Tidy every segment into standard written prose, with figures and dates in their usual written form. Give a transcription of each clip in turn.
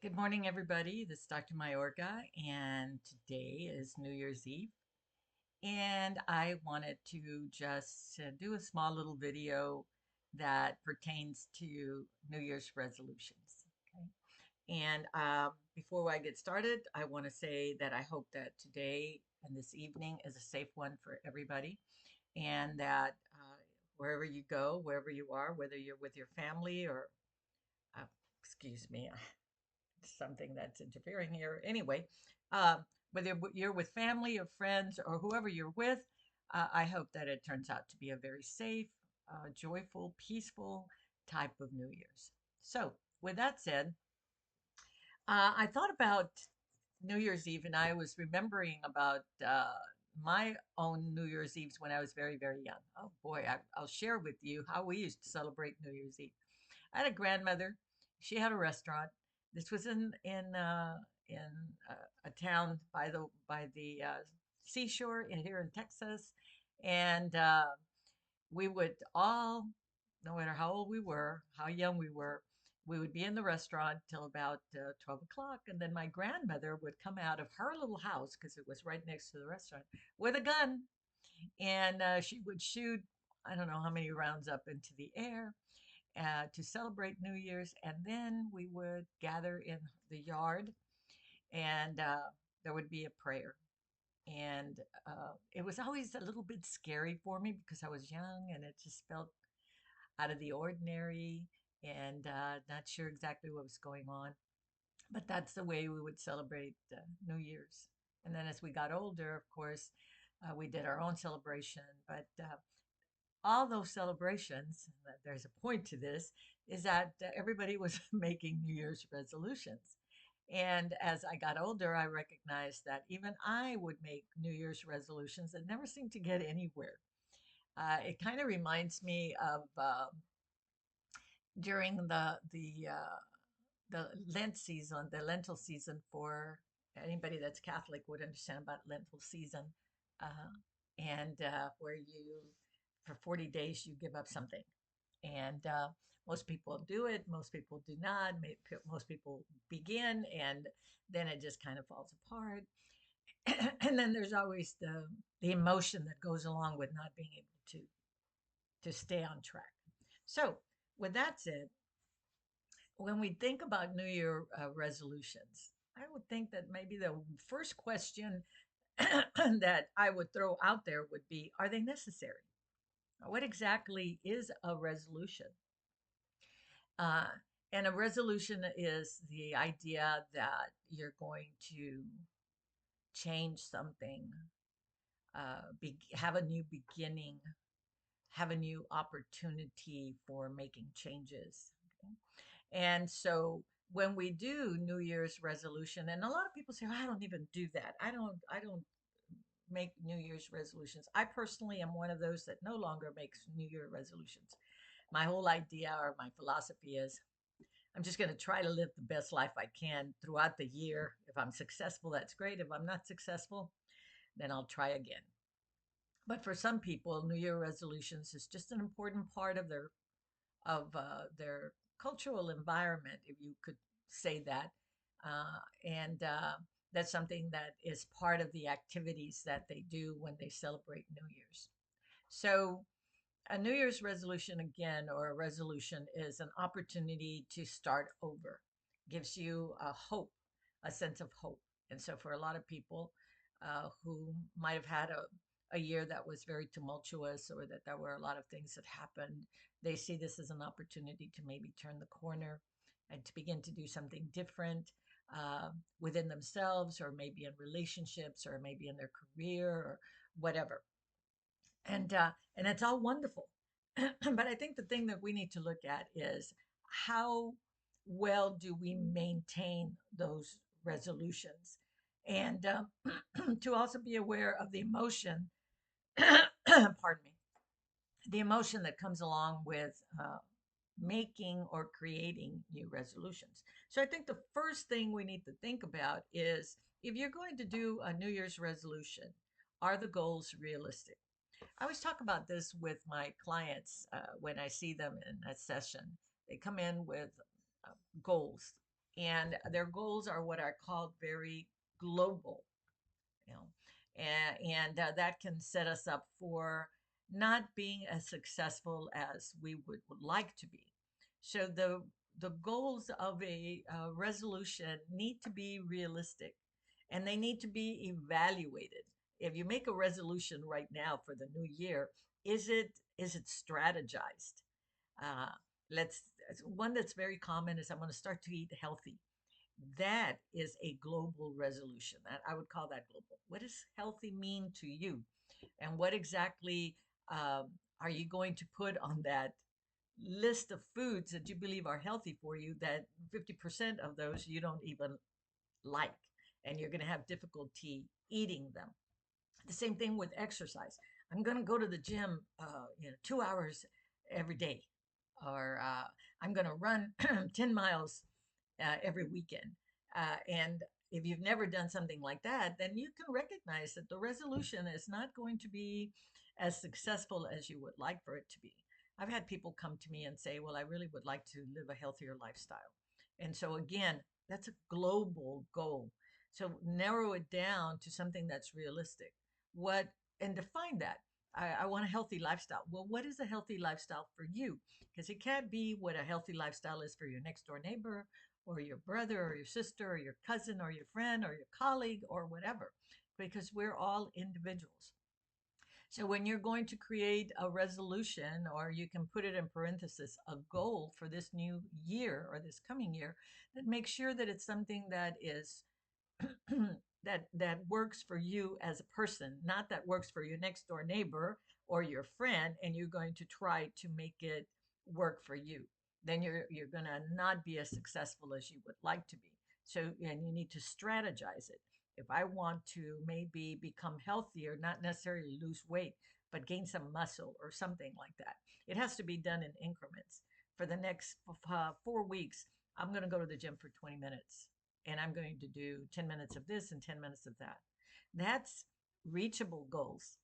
Good morning, everybody. This is Dr. Mayorga, and today is New Year's Eve. And I wanted to just do a small little video that pertains to New Year's resolutions. Okay. And before I get started, I want to say that I hope that today and this evening is a safe one for everybody, and that wherever you go, wherever you are, whether you're with your family or, uh, excuse me, something that's interfering here. Anyway, uh, whether you're with family or friends or whoever you're with, I hope that it turns out to be a very safe, joyful, peaceful type of New Year's. So, with that said, I thought about New Year's Eve and I was remembering about my own New Year's Eves when I was very, very young. Oh boy, I'll share with you how we used to celebrate New Year's Eve. I had a grandmother. She had a restaurant. This was in a town by the seashore here in Texas, and we would all, no matter how old we were, how young we would be in the restaurant till about 12 o'clock. And then my grandmother would come out of her little house because it was right next to the restaurant with a gun. And she would shoot, I don't know how many rounds up into the air to celebrate New Year's. And then we would gather in the yard and there would be a prayer. And it was always a little bit scary for me because I was young and it just felt out of the ordinary and not sure exactly what was going on. But that's the way we would celebrate New Year's. And then as we got older, of course, we did our own celebration. But all those celebrations, there's a point to this, is that everybody was making New Year's resolutions. And as I got older, I recognized that even I would make New Year's resolutions that never seemed to get anywhere. It kind of reminds me of during the Lent season, the lentil season. For anybody that's Catholic would understand about lentil season, uh, and where you for 40 days you give up something, and most people do it, most people do not. Most people begin, and then it just kind of falls apart. And then there's always the emotion that goes along with not being able to stay on track. So, with that said, when we think about New Year resolutions, I would think that maybe the first question that I would throw out there would be, are they necessary? What exactly is a resolution? Uh, and a resolution is the idea that you're going to change something, have a new beginning, have a new opportunity for making changes. Okay? And so when we do New Year's resolution, and a lot of people say, "Oh, I don't even do that. I don't make New Year's resolutions." I personally am one of those that no longer makes New Year resolutions. My whole idea or my philosophy is I'm just going to try to live the best life I can throughout the year. If I'm successful, that's great. If I'm not successful, then I'll try again. But for some people, New Year resolutions is just an important part of their cultural environment, if you could say that. And That's something that is part of the activities that they do when they celebrate New Year's. So, a New Year's resolution, again, or a resolution, is an opportunity to start over, gives you a hope, a sense of hope. And so, for a lot of people who might have had a year that was very tumultuous or that there were a lot of things that happened, they see this as an opportunity to maybe turn the corner and to begin to do something different within themselves, or maybe in relationships, or maybe in their career, or whatever. And it's all wonderful. But I think the thing that we need to look at is how well do we maintain those resolutions, and to also be aware of the emotion, pardon me, the emotion that comes along with making or creating new resolutions. So I think the first thing we need to think about is, if you're going to do a New Year's resolution, are the goals realistic? I always talk about this with my clients when I see them in a session. They come in with uh, goals, and their goals are what are called very global, you know, and that can set us up for not being as successful as we would like to be. So the goals of a resolution need to be realistic, and they need to be evaluated. If you make a resolution right now for the new year, is it strategized? Uh, let's One that's very common is I'm going to start to eat healthy. That is a global resolution. I would call that global. What does healthy mean to you? And what exactly um, are you going to put on that list of foods that you believe are healthy for you, that 50% of those you don't even like, and you're going to have difficulty eating them? The same thing with exercise. I'm going to go to the gym, 2 hours every day, or I'm going to run 10 miles every weekend. And if you've never done something like that, then you can recognize that the resolution is not going to be as successful as you would like for it to be. I've had people come to me and say, well, I really would like to live a healthier lifestyle. And so, again, that's a global goal. So, narrow it down to something that's realistic. What and define that. I want a healthy lifestyle. Well, what is a healthy lifestyle for you? Because it can't be what a healthy lifestyle is for your next door neighbor or your brother or your sister or your cousin or your friend or your colleague or whatever, because we're all individuals. So when you're going to create a resolution, or you can put it in parenthesis, a goal for this new year or this coming year, then make sure that it's something that is that works for you as a person, not that works for your next door neighbor or your friend, and you're going to try to make it work for you. Then you're going to not be as successful as you would like to be. So, and you need to strategize it. If I want to maybe become healthier, not necessarily lose weight, but gain some muscle or something like that, it has to be done in increments. For the next 4 weeks, I'm going to go to the gym for 20 minutes, and I'm going to do 10 minutes of this and 10 minutes of that. That's reachable goals.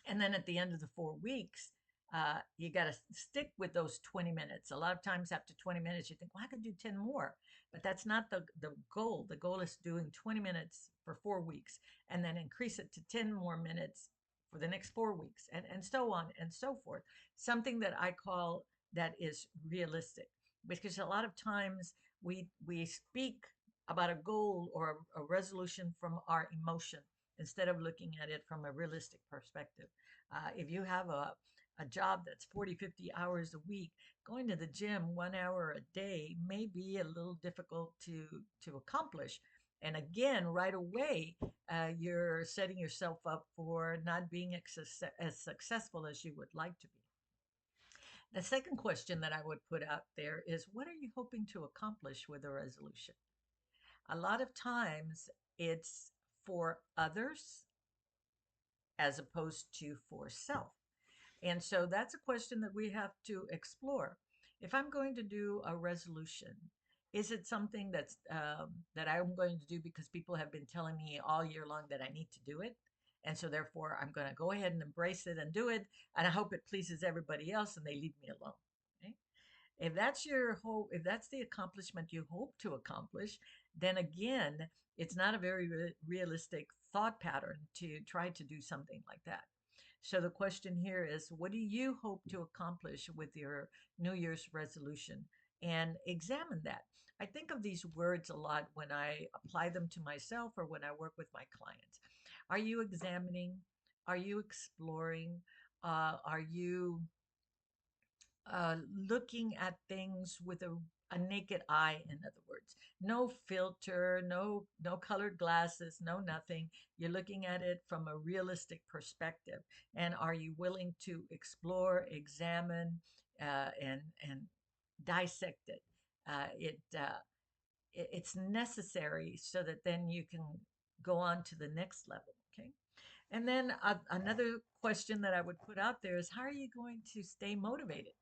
And then at the end of the 4 weeks, you got to stick with those 20 minutes. A lot of times after 20 minutes, you think, well, I could do 10 more. But that's not the goal. The goal is doing 20 minutes for 4 weeks and then increase it to 10 more minutes for the next 4 weeks, and so on and so forth. Something that I call that is realistic, because a lot of times we speak about a goal or a resolution from our emotion instead of looking at it from a realistic perspective. If you have a job that's 40, 50 hours a week, going to the gym 1 hour a day may be a little difficult to accomplish. And again, right away, you're setting yourself up for not being as successful as you would like to be. The second question that I would put out there is, what are you hoping to accomplish with a resolution? A lot of times it's for others as opposed to for self. And so that's a question that we have to explore. If I'm going to do a resolution, is it something that I'm going to do because people have been telling me all year long that I need to do it? And so therefore I'm going to go ahead and embrace it and do it. And I hope it pleases everybody else and they leave me alone. Okay? If that's your hope, if that's the accomplishment you hope to accomplish, then again, it's not a very realistic thought pattern to try to do something like that. So the question here is, what do you hope to accomplish with your New Year's resolution? And examine that. I think of these words a lot when I apply them to myself or when I work with my clients. Are you examining? Are you exploring? Are you looking at things with a naked eye? In other words, no filter, no colored glasses, no nothing. You're looking at it from a realistic perspective. And are you willing to explore, examine, and dissect it? It's necessary so that then you can go on to the next level. Okay. And then another question that I would put out there is, how are you going to stay motivated?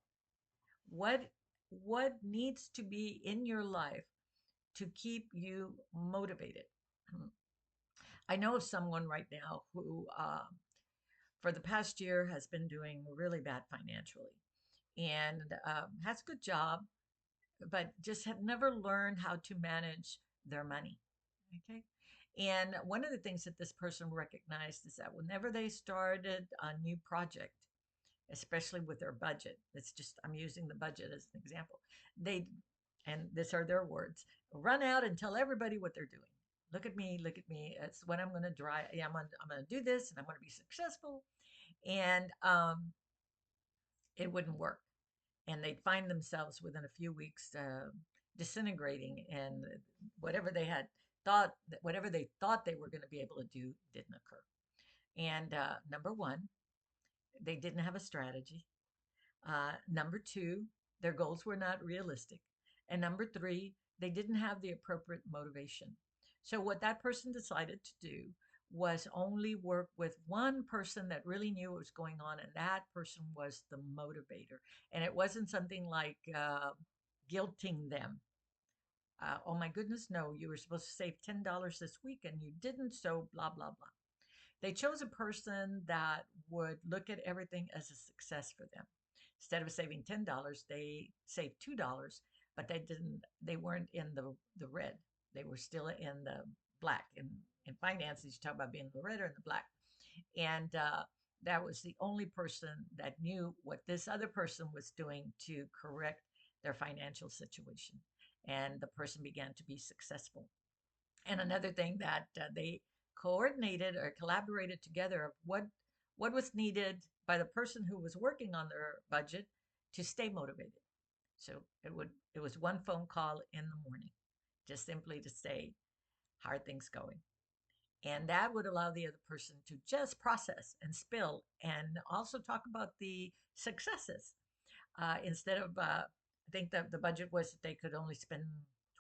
what what needs to be in your life to keep you motivated? I know of someone right now who for the past year has been doing really bad financially, and has a good job, but just had never learned how to manage their money. Okay. And one of the things that this person recognized is that whenever they started a new project, especially with their budget, it's just, I'm using the budget as an example, they, and these are their words, run out and tell everybody what they're doing. Look at me, look at me. It's what I'm going to drive. Yeah, I'm going to do this and I'm going to be successful. And it wouldn't work. And they'd find themselves within a few weeks disintegrating, and whatever they had thought, whatever they thought they were going to be able to do didn't occur. And number one, they didn't have a strategy. Number two, their goals were not realistic. And number three, they didn't have the appropriate motivation. So, what that person decided to do was only work with one person that really knew what was going on, and that person was the motivator. And it wasn't something like guilting them. Oh my goodness, no, you were supposed to save $10 this week and you didn't, so blah, blah, blah. They chose a person that would look at everything as a success for them. Instead of saving $10, they saved $2, but they weren't in the red. They were still in the black. In finances, you talk about being in the red or in the black. And that was the only person that knew what this other person was doing to correct their financial situation. And the person began to be successful. And another thing that they coordinated or collaborated together of what was needed by the person who was working on their budget to stay motivated. So it was one phone call in the morning, just simply to say, how are things going? And that would allow the other person to just process and spill and also talk about the successes. Instead of, I think that the budget was that they could only spend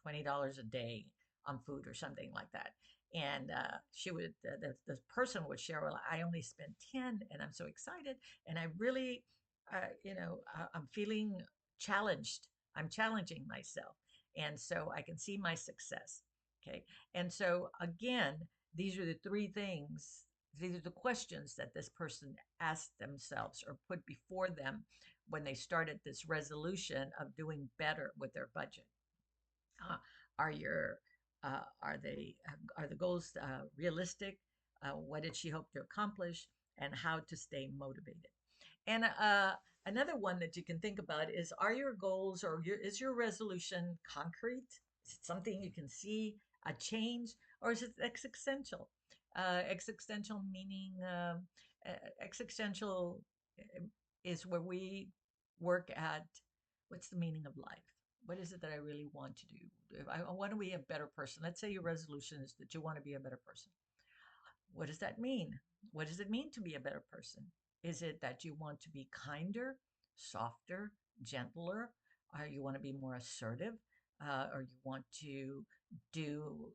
$20 a day on food or something like that. And she would, the person would share, well, I only spent 10 and I'm so excited. And I really, I'm feeling challenged. I'm challenging myself. And so I can see my success. Okay. And so again, these are the three things, these are the questions that this person asked themselves or put before them when they started this resolution of doing better with their budget. Uh, are your are the goals realistic? What did she hope to accomplish, and how to stay motivated? And another one that you can think about is: are your goals or is your resolution concrete? Is it something you can see a change, or is it existential? Existential meaning existential is where we work at what's the meaning of life? What is it that I really want to do? If I want to be a better person. Let's say your resolution is that you want to be a better person. What does that mean? What does it mean to be a better person? Is it that you want to be kinder, softer, gentler? You want to be more assertive? Or you want to do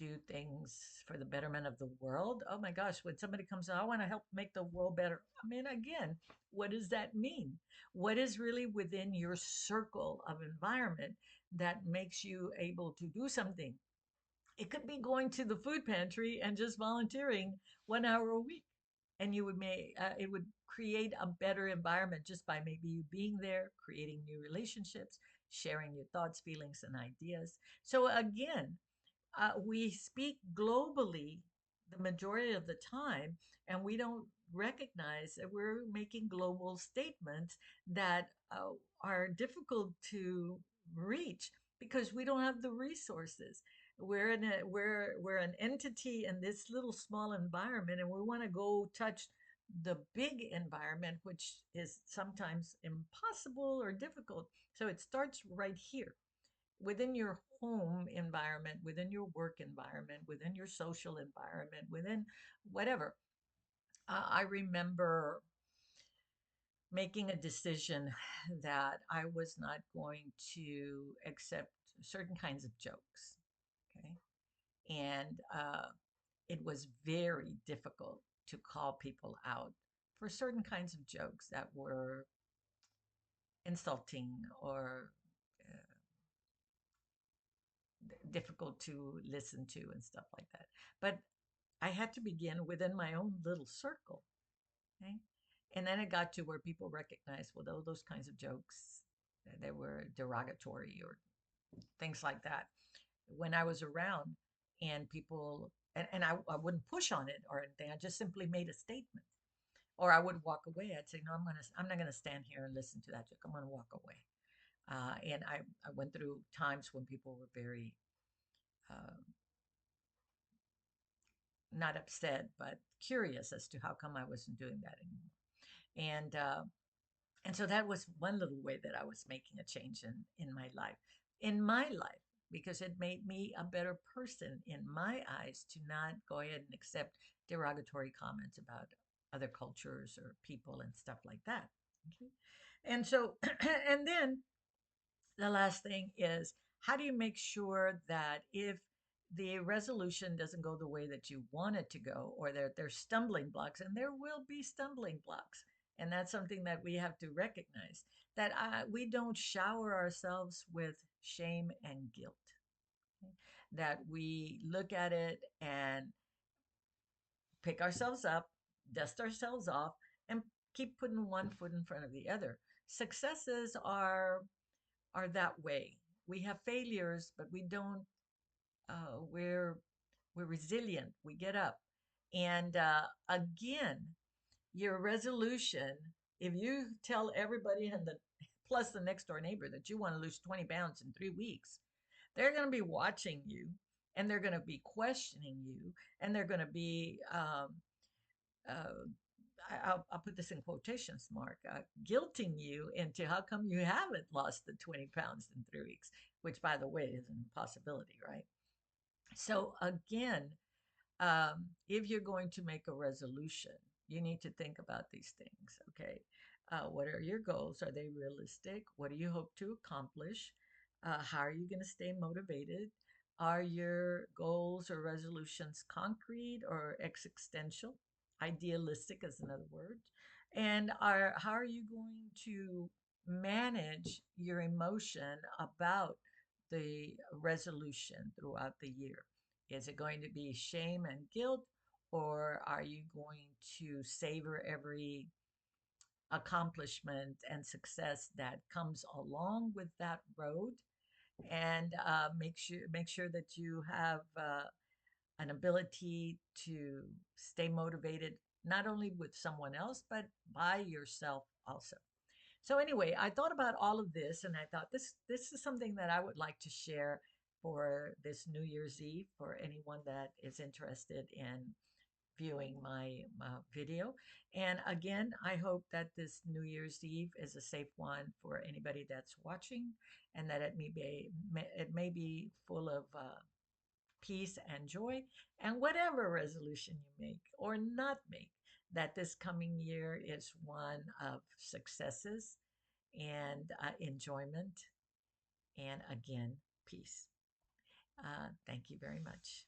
do things for the betterment of the world? Oh my gosh, when somebody comes in, I want to help make the world better. I mean, again, what does that mean? What is really within your circle of environment that makes you able to do something? It could be going to the food pantry and just volunteering 1 hour a week. And you would make it would create a better environment just by maybe you being there, creating new relationships, sharing your thoughts, feelings, and ideas. So again, we speak globally the majority of the time, and we don't recognize that we're making global statements that are difficult to reach because we don't have the resources. We're an entity in this little small environment, and we want to go touch the big environment, which is sometimes impossible or difficult. So it starts right here within your home environment, within your work environment, within your social environment, within whatever. I remember making a decision that I was not going to accept certain kinds of jokes. Okay. And it was very difficult to call people out for certain kinds of jokes that were insulting or difficult to listen to and stuff like that. But I had to begin within my own little circle. Okay. And then it got to where people recognized, well, those kinds of jokes, they were derogatory or things like that when I was around. And people, and I wouldn't push on it or anything. I just simply made a statement, or I would walk away. I'd say, no, I'm not gonna stand here and listen to that joke. I'm gonna walk away. And I went through times when people were very uh, not upset, but curious as to how come I wasn't doing that anymore. And so that was one little way that I was making a change in my life, because it made me a better person in my eyes to not go ahead and accept derogatory comments about other cultures or people and stuff like that. Okay. And so, and then the last thing is, how do you make sure that if the resolution doesn't go the way that you want it to go, or there's stumbling blocks, and there will be stumbling blocks, and that's something that we have to recognize, that we don't shower ourselves with shame and guilt, okay? That we look at it and pick ourselves up, dust ourselves off, and keep putting one foot in front of the other. Successes are that way. We have failures, but we don't. We're resilient. We get up, and again, your resolution. If you tell everybody and the plus the next door neighbor that you want to lose 20 pounds in 3 weeks, they're going to be watching you, and they're going to be questioning you, and they're going to be uh, I'll put this in quotations, Mark, guilting you into how come you haven't lost the 20 pounds in 3 weeks, which, by the way, is an impossibility, right? So, again, if you're going to make a resolution, you need to think about these things, okay? What are your goals? Are they realistic? What do you hope to accomplish? How are you going to stay motivated? Are your goals or resolutions concrete or existential? Idealistic is another word. And how are you going to manage your emotion about the resolution throughout the year? Is it going to be shame and guilt, or are you going to savor every accomplishment and success that comes along with that road, and make sure that you have an ability to stay motivated not only with someone else but by yourself also. So anyway, I thought about all of this, and I thought this is something that I would like to share for this New Year's Eve for anyone that is interested in viewing my video. And again, I hope that this New Year's Eve is a safe one for anybody that's watching, and that it may be full of peace and joy, and whatever resolution you make or not make, that this coming year is one of successes and enjoyment, and again, peace. Thank you very much.